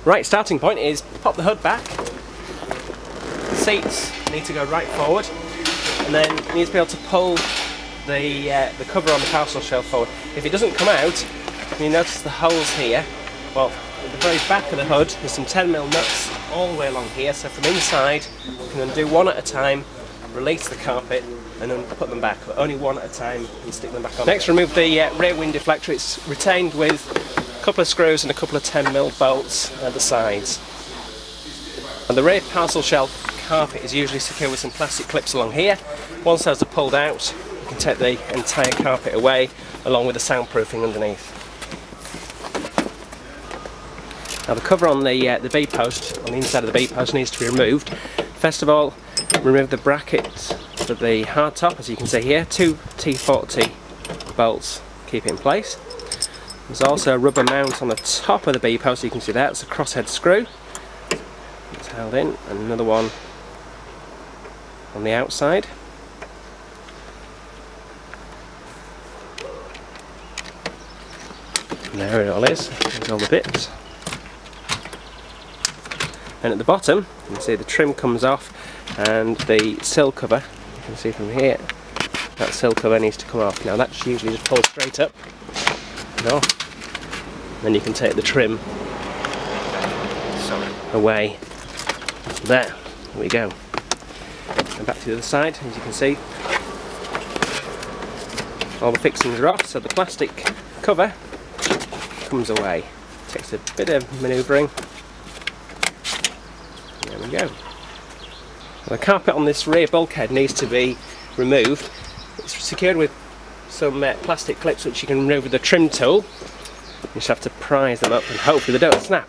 Right, starting point is pop the hood back. The seats need to go right forward, and then you need to be able to pull the cover on the parcel shelf forward. If it doesn't come out, you notice the holes here. Well, at the very back of the hood, there's some 10mm nuts all the way along here. So from inside, you can undo one at a time, release the carpet, and then put them back. But only one at a time, and stick them back on. Next, remove the rear wind deflector. It's retained with a couple of screws and a couple of 10mm bolts at the sides. And the rear parcel shelf carpet is usually secured with some plastic clips along here. Once those are pulled out, you can take the entire carpet away, along with the soundproofing underneath. Now the cover on the B-post, on the inside of the B-post, needs to be removed. First of all, remove the brackets for the hardtop, as you can see here. 2 T40 bolts keep it in place. There's also a rubber mount on the top of the B-post, you can see that. It's a crosshead screw. It's held in, and another one on the outside. And there it all is. There's all the bits. And at the bottom, you can see the trim comes off, and the sill cover, you can see from here, that sill cover needs to come off. Now that's usually just pulled straight up and off. Then you can take the trim away. There we go. And back to the other side, as you can see, all the fixings are off, so the plastic cover comes away. Takes a bit of manoeuvring. There we go. The carpet on this rear bulkhead needs to be removed. It's secured with some plastic clips which you can remove with the trim tool. You just have to prise them up and hopefully they don't snap.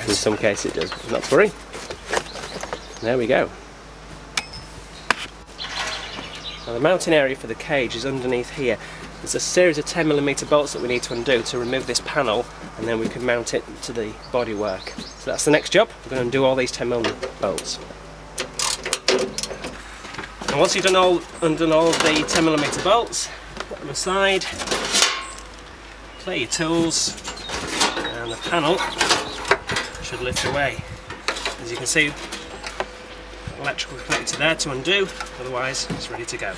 In some cases it does, not to worry. There we go. Now the mounting area for the cage is underneath here. There's a series of 10mm bolts that we need to undo to remove this panel, and then we can mount it to the bodywork. So that's the next job. We're going to undo all these 10mm bolts. And once you've undone all the 10mm bolts, put them aside, clear your tools, and the panel should lift away. As you can see, electrical connector there to undo, otherwise it's ready to go.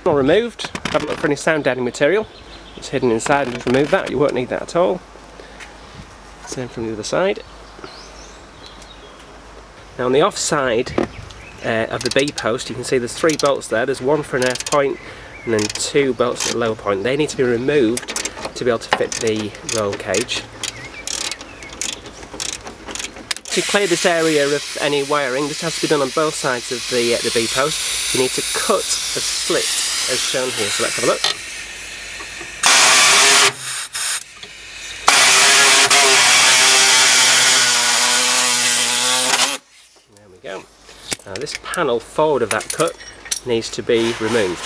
All removed. Haven't looked for any sound deadening material. It's hidden inside, and just remove that. You won't need that at all. Same from the other side. Now on the off side of the B post, you can see there's 3 bolts there. There's one for an earth point and then 2 bolts at the lower point. They need to be removed to be able to fit the roll cage. To clear this area of any wiring, this has to be done on both sides of the B post. You need to cut a slit as shown here, so let's have a look. There we go. Now this panel forward of that cut needs to be removed.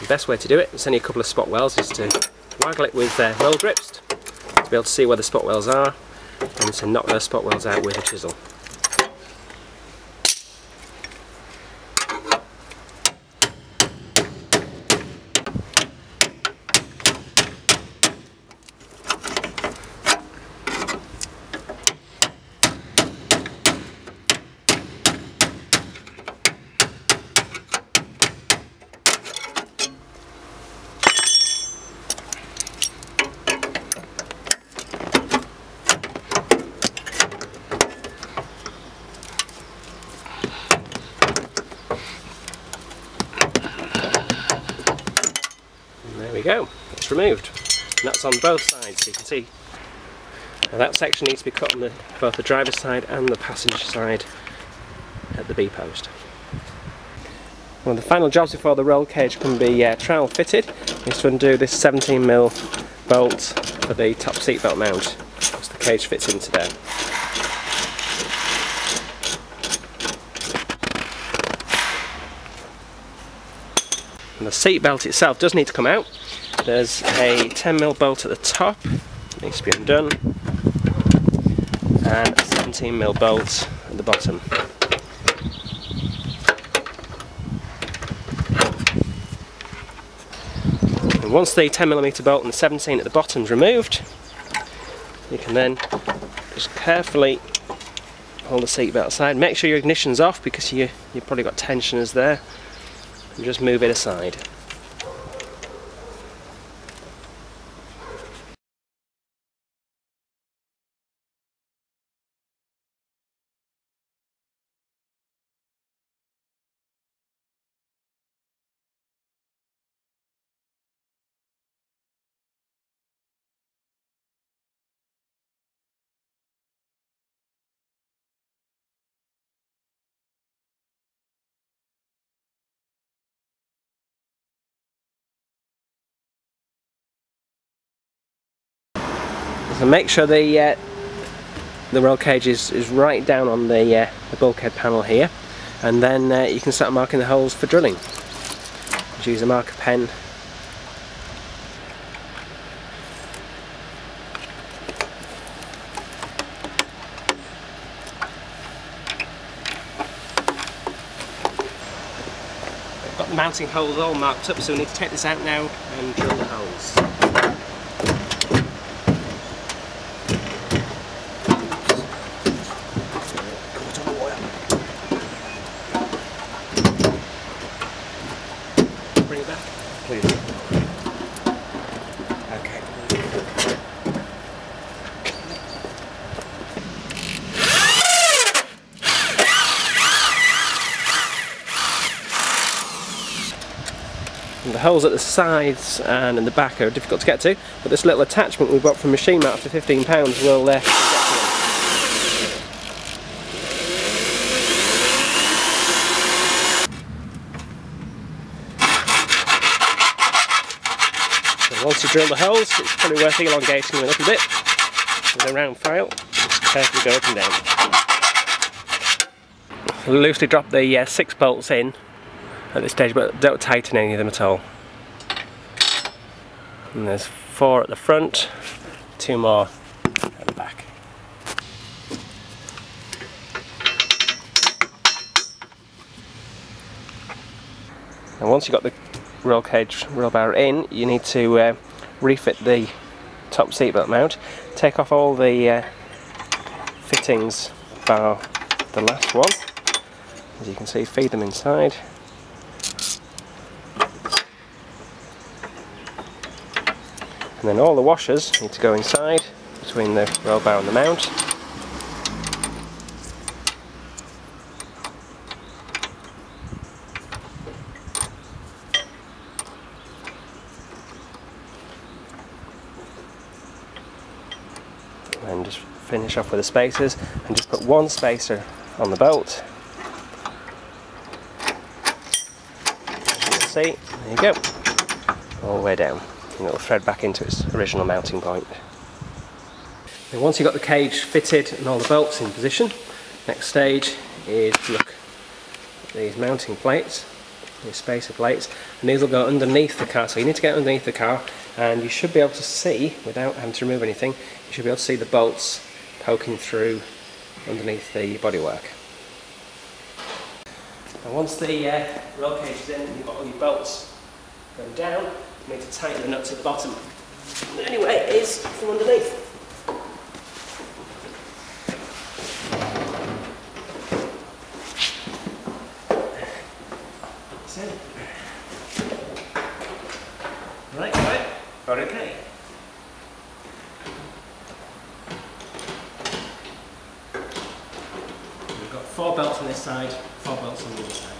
The best way to do it, it's only a couple of spot welds, is to waggle it with roll grips to be able to see where the spot welds are, and to knock those spot welds out with a chisel. There we go, it's removed. And that's on both sides, so you can see. Now that section needs to be cut on both the driver's side and the passenger side at the B post. One of the final jobs before the roll cage can be trowel fitted is to undo this 17mm bolt for the top seat belt mount, which the cage fits into there. And the seat belt itself does need to come out. There's a 10mm bolt at the top, needs to be undone, and a 17mm bolt at the bottom. And once the 10mm bolt and the 17 at the bottom is removed, you can then just carefully hold the seatbelt aside. Make sure your ignition's off because you've probably got tensioners there, and just move it aside. So make sure the roll cage is right down on the bulkhead panel here, and then you can start marking the holes for drilling. Just use a marker pen. I've got the mounting holes all marked up, so we need to take this out now and drill the holes. Bring it back, please. Okay. And the holes at the sides and in the back are difficult to get to, but this little attachment we bought from Machine Mart for £15 will get to them. Once you drill the holes, it's probably worth elongating them a little bit with a round file. Just carefully go up and down. Loosely drop the 6 bolts in at this stage, but don't tighten any of them at all. And there's 4 at the front, 2 more at the back. And once you've got the roll cage roll bar in, you need to refit the top seatbelt mount. Take off all the fittings bar the last one. As you can see, feed them inside. And then all the washers need to go inside between the roll bar and the mount. And just finish off with the spacers, and just put 1 spacer on the bolt. As you can see, there you go, all the way down, and it'll thread back into its original mounting point. And once you've got the cage fitted and all the bolts in position, next stage is to look at these mounting plates, these spacer plates, and these will go underneath the car. So you need to get underneath the car, and you should be able to see, without having to remove anything, you should be able to see the bolts poking through underneath the bodywork. And once the roll cage is in and you've got all your bolts going down, you need to tighten the nuts at the bottom. And the only way is from underneath. Right, okay. We've got 4 belts on this side, 4 belts on the other side.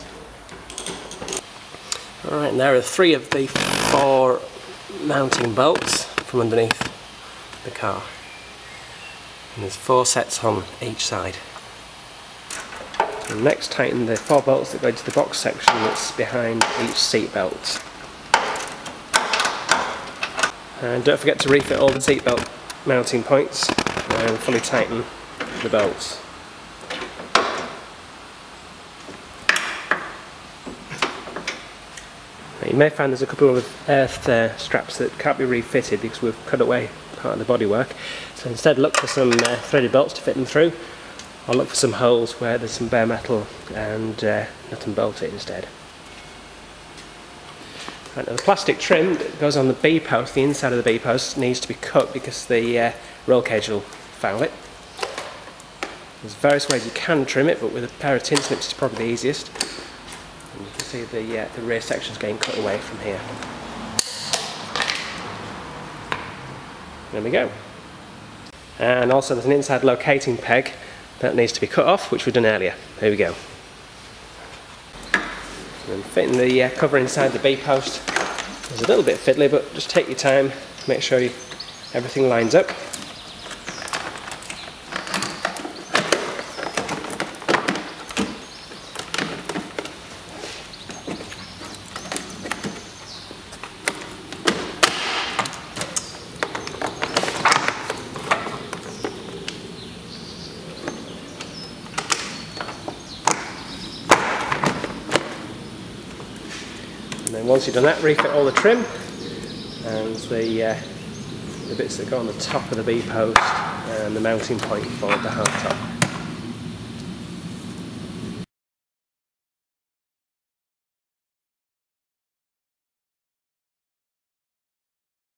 Alright, and there are 3 of the 4 mounting bolts from underneath the car. And there's 4 sets on each side. And next, tighten the 4 bolts that go into the box section that's behind each seat belt. And don't forget to refit all the seat belt mounting points and fully tighten the bolts. Now, you may find there's a couple of earth straps that can't be refitted because we've cut away part of the bodywork. So instead look for some threaded bolts to fit them through, or look for some holes where there's some bare metal and nut and bolt it instead. Right, now the plastic trim that goes on the B-post, the inside of the B-post, needs to be cut because the roll cage will foul it. There's various ways you can trim it, but with a pair of tin snips it's probably the easiest. And you can see the rear section's getting cut away from here. There we go. And also there's an inside locating peg that needs to be cut off, which we've done earlier. There we go. And fitting the cover inside the B-post is a little bit fiddly, but just take your time, make sure everything lines up. And then once you've done that, refit all the trim and the bits that go on the top of the B-post and the mounting point for the hardtop.